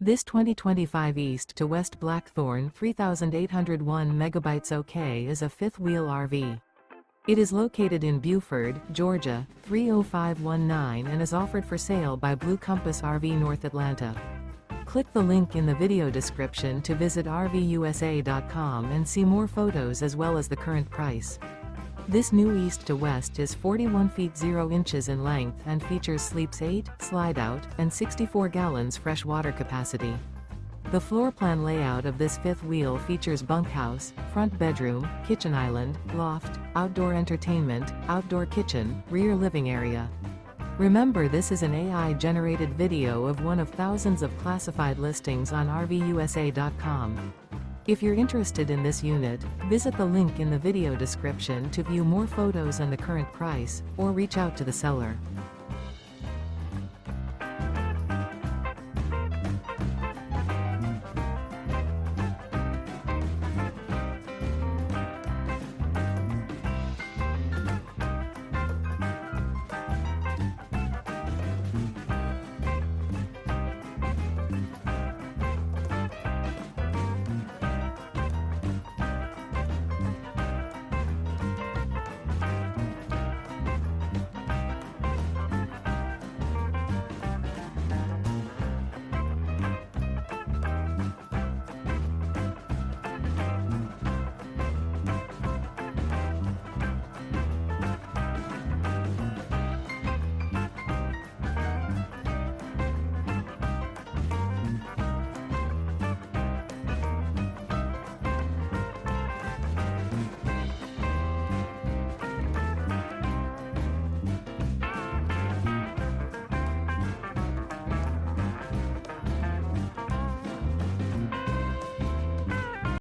This 2025 East to West Blackthorn 3801 megabytes OK is a fifth-wheel RV. It is located in Buford, Georgia, 30519 and is offered for sale by Blue Compass RV North Atlanta. Click the link in the video description to visit RVUSA.com and see more photos as well as the current price. This new East to West is 41 feet 0 inches in length and features sleeps 8, slide-out, and 64 gallons fresh water capacity. The floor plan layout of this fifth wheel features bunkhouse, front bedroom, kitchen island, loft, outdoor entertainment, outdoor kitchen, rear living area. Remember, this is an AI-generated video of one of thousands of classified listings on RVUSA.com. If you're interested in this unit, visit the link in the video description to view more photos and the current price, or reach out to the seller.